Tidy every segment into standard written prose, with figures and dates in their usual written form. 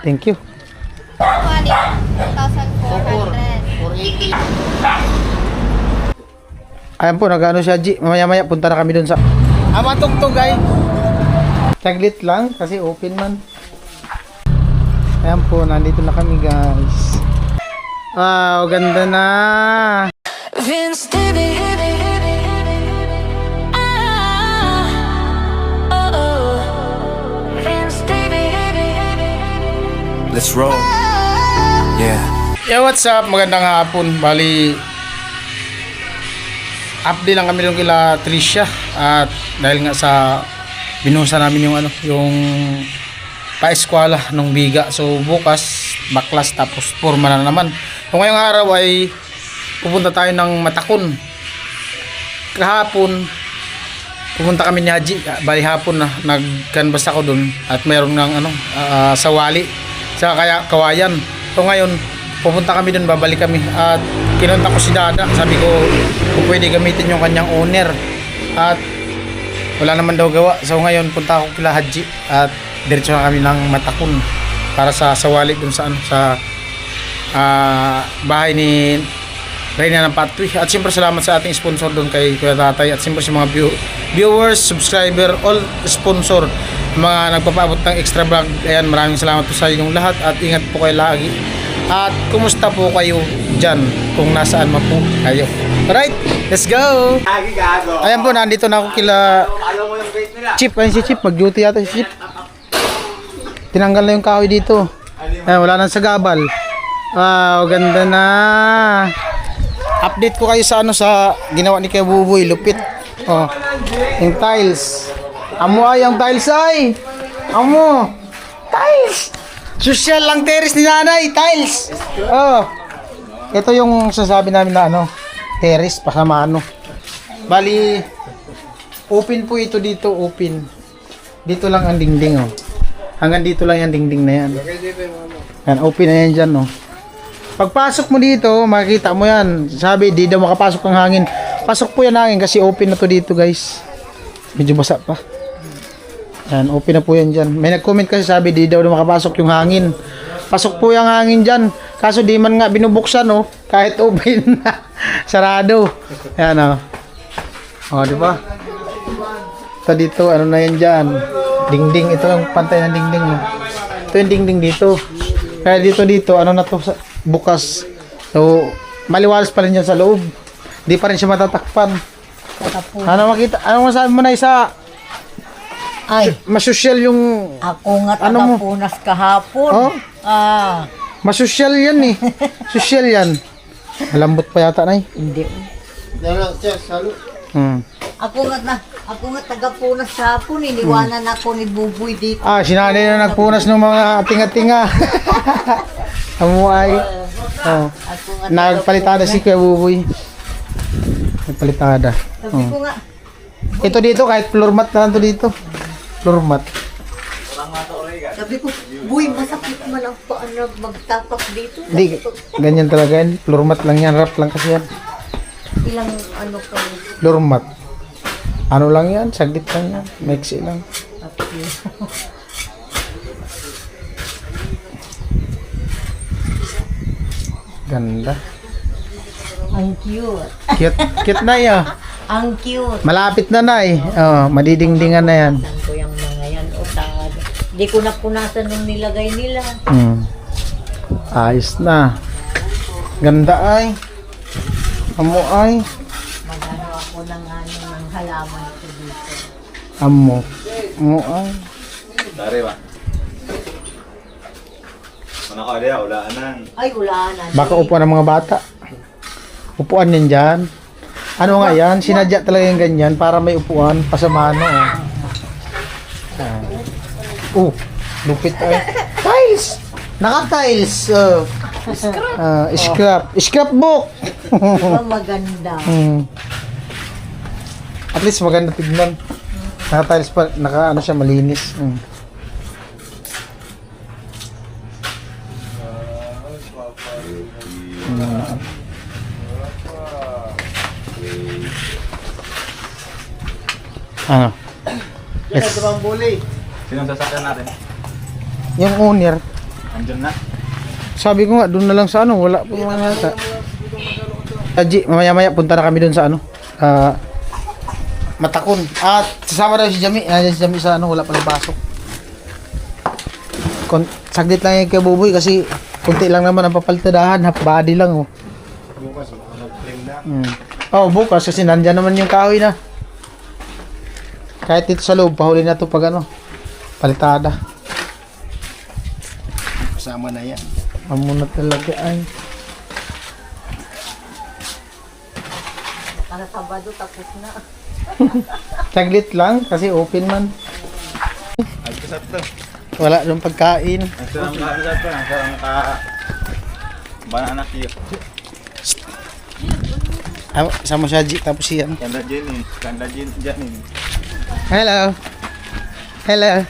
Thank you. 1,400. Ayan po, nag-ano siya, G. Mamaya-maya, punta na kami dun sa... matugtog ay. Saglit lang, kasi open man. Ayan po, nandito na kami, guys. Wow, ganda na. Vince David. Let's roll. Yeah. Yo, what's up? Magandang hapon. Bali, update lang kami nung kila Tricia. At dahil nga sa binuhusan namin yung yung pa-eskwela nung biga. So bukas, baklas tapos forma na naman. So ngayong araw ay pupunta tayo ng Matakon. Kahapon, pupunta kami ni Haji. Bali hapon na, nag-canvas ako dun. At mayroon ng sawali sa Kawayan. So ngayon, pupunta kami dun, babalik kami. At kinontak ko si Dada. Sabi ko, kung pwede gamitin yung kanyang owner. At wala naman daw gawa. So ngayon, punta ako kila Haji. At diretso na kami ng Matakon para sa sawali dun sa bahay ni Reyna ng Patwi. At siyempre salamat sa ating sponsor doon kay Kuya Tatay. At siyempre sa mga viewers, subscriber, all sponsor, mga nagpapaabot ng extra vlog. Ayan, maraming salamat po sa inyong lahat. At ingat po kayo lagi. At kumusta po kayo dyan kung nasaan man po kayo. Alright, let's go. Ayan po, nandito na ako kila Chip. Ayan si Chip, mag-duty yata si Chip. Tinanggal na yung kahoy dito. Ayan, wala nang sagabal. Wow, ganda na. Update ko kayo sa sa ginawa ni Kuya Buboy, lupit. Oh, yung tiles. Amo ay ang tiles ay. Amo. Tiles. Social lang terrace ni Nanay, tiles. Oh. Ito yung sasabi namin na terrace pasama Bali open po ito dito, open. Dito lang ang dingding Hanggang dito lang yung dingding na yan. Yan, open na yan dyan Pagpasok mo dito, makikita mo yan. Sabi, di daw makapasok ang hangin. Pasok po yan hangin kasi open na to dito, guys. Medyo basa pa. Yan, open na po yan dyan. May nag-comment kasi sabi, di daw makapasok yung hangin. Pasok po yung hangin dyan. Kaso di man nga binubuksan, kahit open na. Sarado. Yan, di ba? Ito dito, na yan dyan. Dingding. Ito lang pantay ng dingding, Ito yung dingding dito. Kaya dito, na to bukas. So, maliwalas pa rin yan sa loob. Di pa rin siya matatakpan. Ano makita? Ano masabi mo na isa? Ay, masosyal yung... Ako nga tagapunas kahapon. Oh? Masosyal yan Sosyal yan. Malambot pa yata, Nay. Hindi. Ako nga tagapunas kahapon. Iniwanan ako ni Buboy dito. Sinanay na nagpunas ng mga tinga-tinga. Amo ay. Nagpalitada si Kuya Buboy. Nagpalitada. Sabi ko nga. Ito dito, kahit floor mat na lang to dito. Floor mat. Sabi ko, Buy, masakit man ang paan na magtapak dito. Hindi, ganyan talaga yan. Floor mat lang yan. Wrap lang kasi yan. Ilang ka. Floor mat. Ano lang yan? Saglit lang yan. Maiksi lang. Ganda. Ang cute. Cute na yan. Ang cute. Malapit na madidingdingan na yan. Saan ko yung mga yan, utad. Di ko napunasan nung nilagay nila. Ayos na. Ganda ay. Amo ay. Magano ako ng halaman ko dito. Amo ay. Dari ba? Ano ka dia, ulaanan. Ay, ulanan. Baka upuan ng mga bata. Upuan yan dyan. Ano nga yan? Sinadya talaga yung ganyan para may upuan. Pasamano. Lupit ay. Tiles! Naka-tiles. Scrapbook. Maganda. At least maganda tignan. Naka-tiles pa. Siya malinis. Sinong sasakyan natin? yung owner. Andyan na. Sabi ko nga, doon na lang sa ano, wala po mga yata. Haji, mamaya-maya punta na kami doon sa ano, Matakon. At sasama daw si Jami. Nandiyan si Jami sa ano, wala palang pasok. Saglit lang yung kay Buboy kasi kunti lang naman ang papaltadahan, half body lang oh. Bukas, mag-claim na. Oh, bukas kasi nandyan naman yung kahoy na. Kahit dito sa loob, pahuli na to pag ano, palitada. Kasama na yan. Amo na talaga ay. Para Sabado tapos na. Saglit lang kasi open man. Ay, kasat to. Wala nung pagkain. Ang sarang kasat to. Ang sarang banana cue. Sama siya Ji, tapos siya. Ganda dyan eh. Ganda dyan eh. Hello. Hello.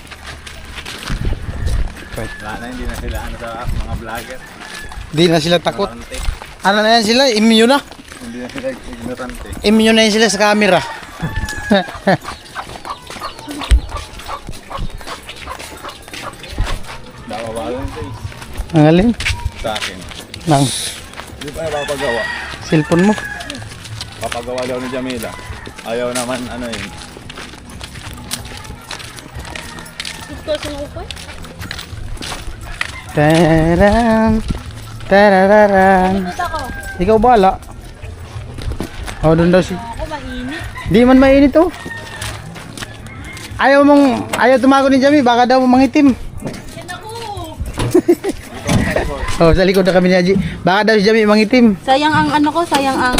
Wala na, hindi na sila ano sa mga vlogger. Di na sila takot. Ignorante. Ano na yan sila? Immune na. Hindi na sila ignorante. Immune na yan sila sa camera. Nawawalan siya eh. Ang alin? Sa akin. Nang Hindi pa napapagawa. cellphone mo. Papagawa daw ni Jamila. Ayaw naman ano yun. Tararam. Tararam. Ikaw bala. Oh, doon daw si. Ako mainit. Di man mainit oh. Ayaw tumago ni Jami, baka daw mangitim. Yan ako. Oh, sa likod na kami ni Haji. Baka daw si Jami mangitim. Sayang ang ano ko, sayang ang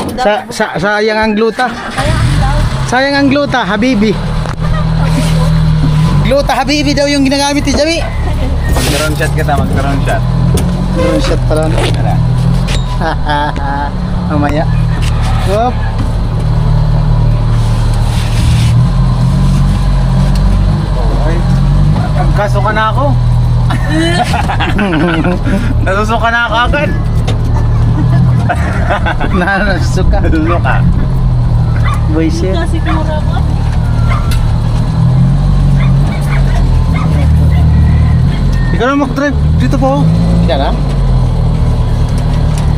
Sayang ang gluta. sayang ang daw. Sayang ang gluta, Habibi. Gluta Habibi daw yung ginagamit ni Jami. Mag-drone shot kita, mag-drone shot. Drone shot pala. Tara. Mamaya. Up. Nagkasuka na ako. Nasusuka na ako agad. Nasuka. Nasusuka. Boyse. Kasi mura ko. Ikaw na mag-drive dito po. Siya na?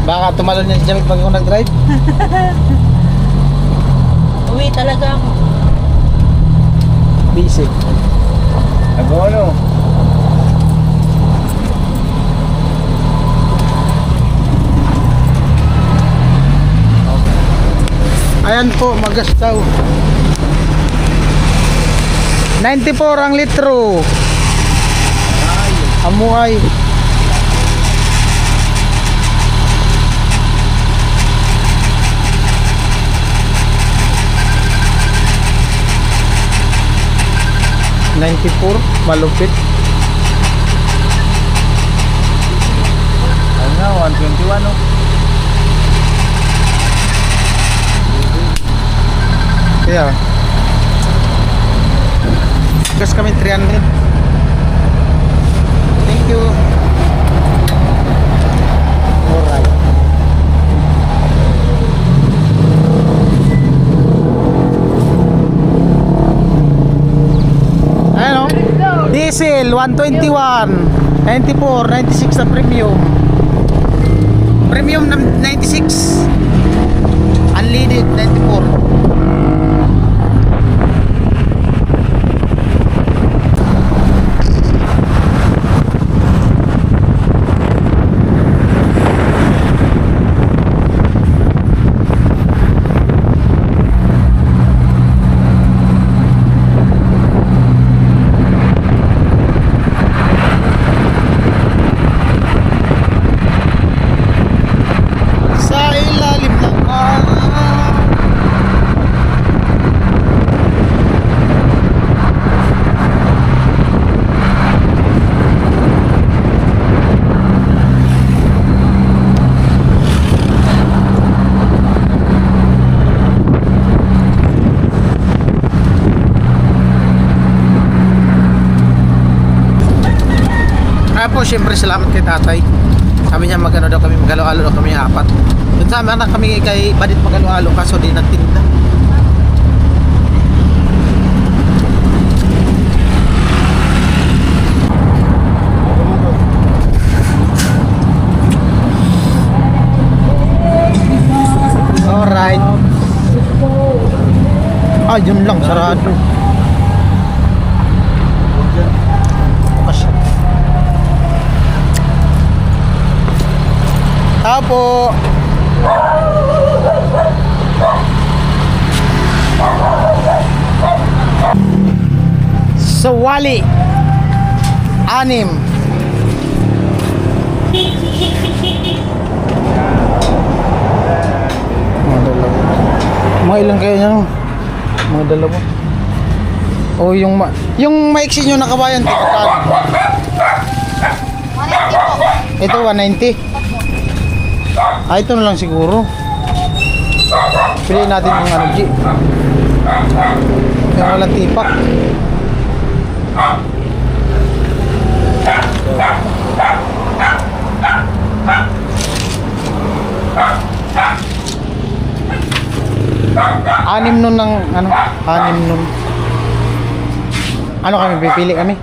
Baka tumalon niya si Jamie pag ako nag-drive. Uwi talaga ako. Busy. Nag-ano? Ayan po, magastaw. 94 ang litro. Amuay. Malupit. Ano na, 121 no? Kaya gas kami 300. Thank you. Alright. Ayan o. Diesel 121 94, 96 na premium. Premium na 96. Unleaded 94. Sa ilalim ng po, syempre salamat kay tatay. Sabi niya magano daw kami, magalo-alo daw kami apat. Doon sa anak kami kay Badit magalo-alo kaso di nagtinda. Ah, yun lang, sarado. Bukas siya. Tapo. Sawali. 6. Mga dalawa. Mga ilan kayo niyan? Mga dalawa. O yung maiksi nyo na kabayan, tikatan. 190 po. Ito 190. Ah, ito na lang siguro. Piliin natin yung ano, G. Yung walang tipak. Anim nun ng ano, 6 nun. Ano kami, pipili kami?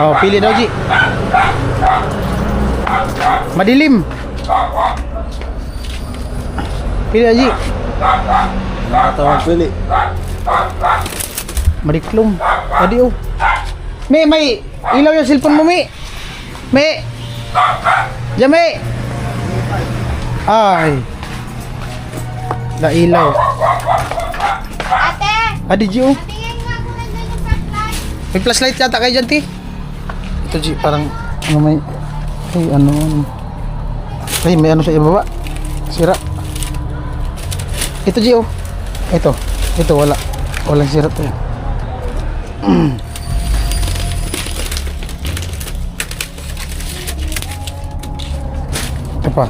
Oh, pili daw, G. Madilim. Pili, G. Nakatawag pili. Madiklom. Tadi, oh. May ilaw yung cellphone mo, Mi. May. Diyan, Mi. Ay. Na ilaw. Ate! Adi, G, oh. Tingin nga kung nandun yung flashlight. May flashlight yata kayo dyan, Ti. Ito, G, parang, ano may, ay, ano, ay, may ano sa ibaba. Sira. Ito, G, oh. Ito, wala. Walang sira to. Ito pa.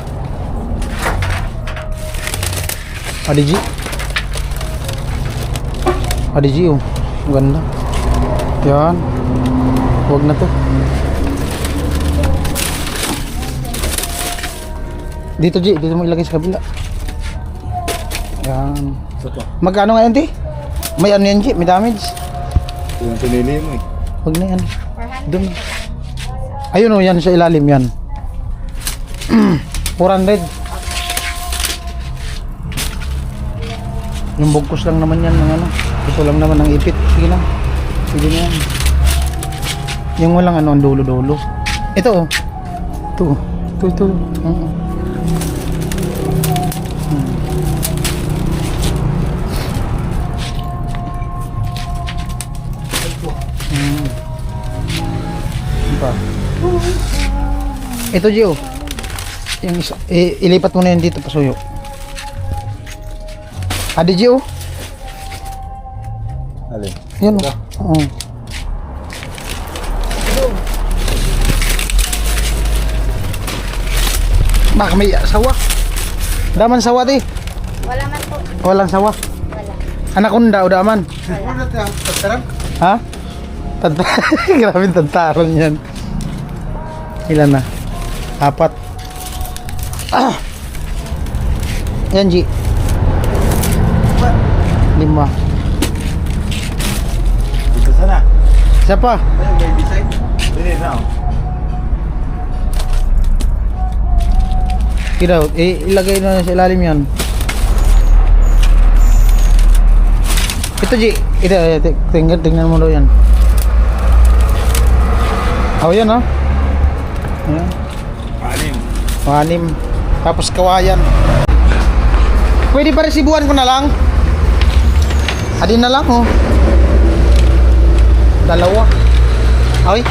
Adi, G. Adi, G, oh. Ganda. Yan. Huwag na to. Dito, G. Dito mo ilagay sa kabila. Yan. Ito pa. Magkano ngayon, Ti? May ano yan, G? May damage? Ito yung pinili mo eh. Huwag na yan. Doon. Ayun, oh. Yan sa ilalim yan. 400. Yung bugkos lang naman yan ng ano. Ito lang naman ng ipit. Sige lang. Sige na yan. Yung walang ano, ang dulo-dulo. Ito, oh. Ito. Pa. Ito, Gio. Yung isa, ilipat mo na yan dito, pasuyo. Adi, Gio. Alin? Yan, oh. Oo. Baka may sawa. Daman sawa, Ti. Wala man po. Walang sawa. Wala. Anaconda o daman? Ha? Grabe tantaran yan. Ilan na? 4. Yan, G. 5. Dito sana. Isa pa. Ayun, may design. Pili na oh. Kiraw, ilagay na sa ilalim yan. Ito, G. Ito, tingnan mo daw yan. Oh, yan, oh. Ayan. 6. Tapos kawayan. Pwede pa resibuan ko na lang. Adin na lang, oh. 2. Ay.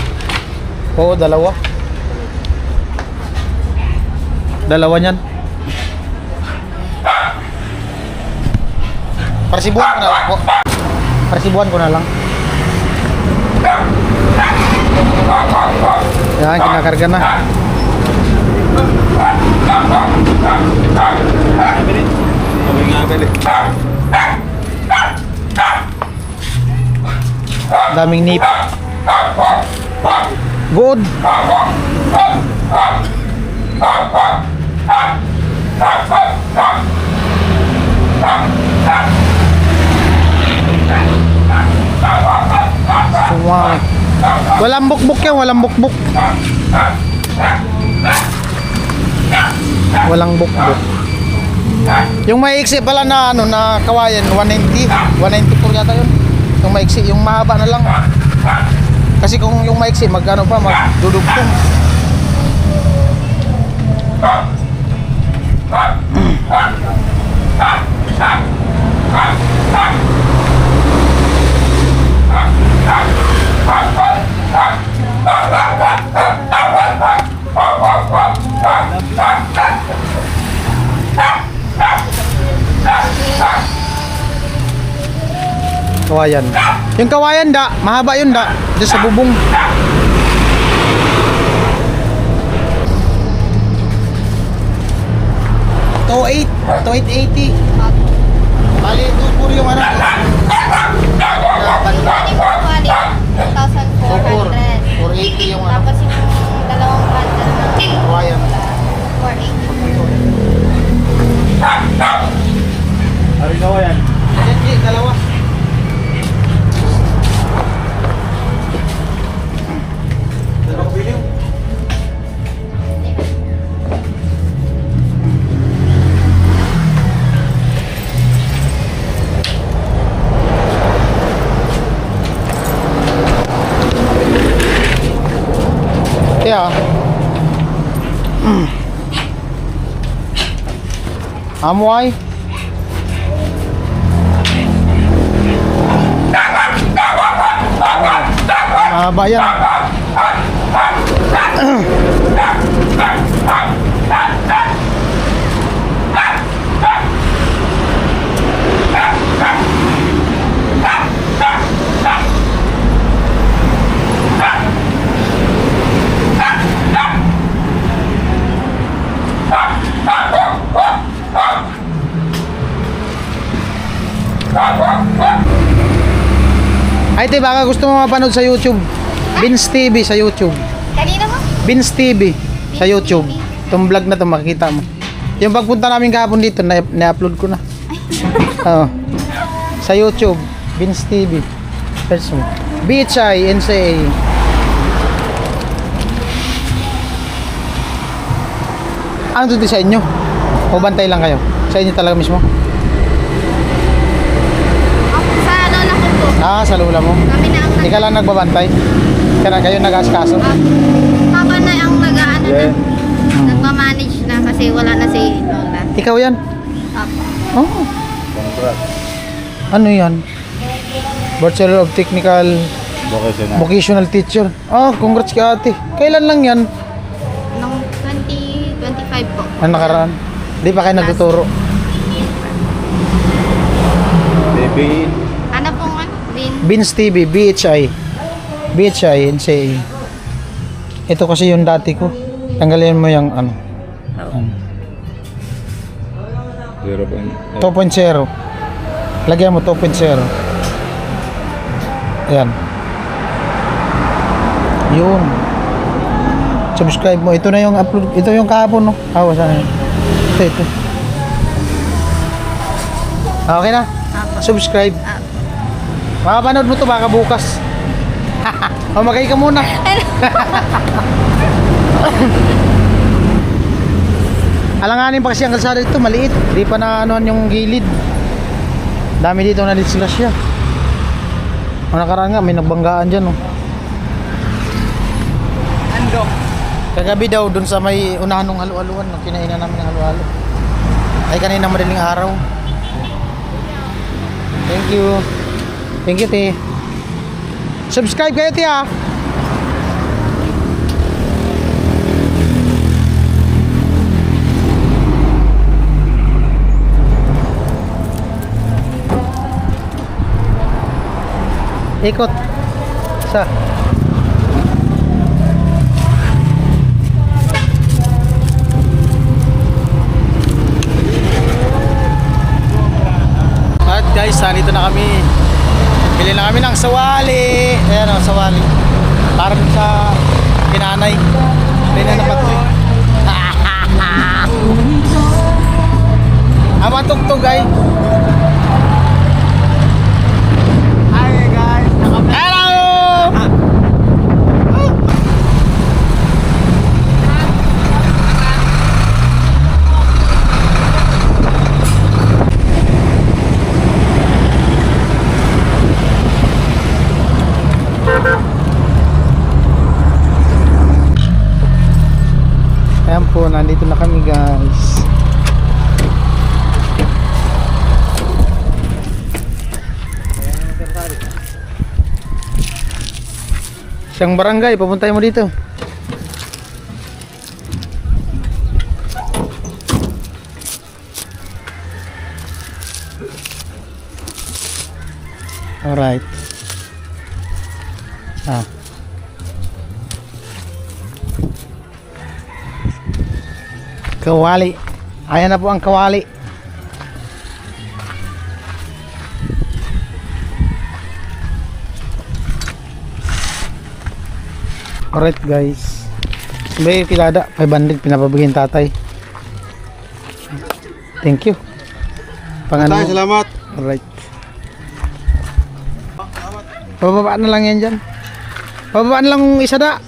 Oo, 2. 2 niyan. Paresibuan ko na lang po. Paresibuan ko na lang. Yan, kinakarga na. Kami nga pili. Daming nip. Good. Wow. Walang bukbuk yan, walang bukbuk. Walang bukbuk. Yung maiksi pala na ano na kawayan 190, 194 yata yun. Yung maiksi, yung mahaba na lang. Kasi kung yung maiksi magkano pa magdudugtong. Kawayan. Yung kawayan da, mahaba yun da. Diyan sa bubong. To 880. Bali, ito puro yung ano. Bali, 1,400. 480 yung ano. Tapos yung dalawang bundle ng Kawayan. 480. Ari ko yan. Yan, dalawa. Dalawa pili. Yeah. Amoy. Mahaba yan. Ay, te, baka gusto mo mapanood sa YouTube. Vince TV sa YouTube. Kanina mo? Vince TV sa YouTube. Itong vlog na to makikita mo. Yung pagpunta namin kahapon dito, na-upload ko na. Oo. Sa YouTube, Vince TV. Search mo. BHI, NCA. Ano to sa inyo? O bantay lang kayo? Sa inyo talaga mismo? Sa ano lang ko po. Ah, sa lula mo? Kami na ang Ikaw lang nagbabantay? Kaya kayo nag-askaso? Papa na ang nag-ano na. Nagmamanage na kasi wala na si Lola. Ikaw yan? Papa. Oh. Congrats. Ano yan? Bachelor of Technical Vocational. Vocational Teacher. Ah, congrats ka ate. Kailan lang yan? Noong 2025 po. Ang nakaraan. Di pa kayo nagtuturo? Baby. Ano pong ano? Vince TV, BHI. BHI, NCA. Ito kasi yung dati ko. Tanggalin mo yung ano. 0.8. 2.0. Lagyan mo 2.0. Ayan. Yun. Subscribe mo. Ito na yung upload. Ito yung kahapon, no? Awa, saan yun? Ito. Okay na? Subscribe. Makapanood mo to baka bukas. O, magay ka muna. Alanganin pa kasi ang kalsada dito, maliit. Di pa na anuhan yung gilid. Dami dito na disgrasya. Ang nakaraan nga, may nagbanggaan dyan, oh. Ando? Kagabi daw, dun sa may unahan ng halu-haluan, nung kinainan namin ng halu-halo. Ay, kanina madaling araw. Thank you. Thank you, te. Subscribe kayo, te, ha. Ikot. Sa. At guys, nandito na kami. Bili na kami ng sawali. Ayan o, sawali. Para dun sa kinanay. Hindi na napatoy. Ama tugtog ay. Hi guys. Hello. So, nandito na kami guys. Siyang barangay, papuntay mo dito. Alright. Kawali. Ayan na po ang kawali. Alright guys. May pilada 500 pinapabigyan tatay. Thank you. Tay, salamat. Alright. Pababa na lang yan dyan. Pababa na lang isa da.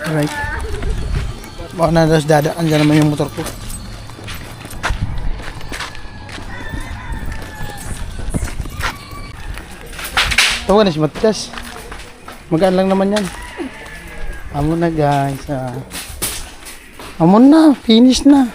Alright. Baka na daw dada. Andyan naman yung motor ko. Tawa na si Matias. Magaan lang naman yan. Amo na guys. Amo na. Finish na.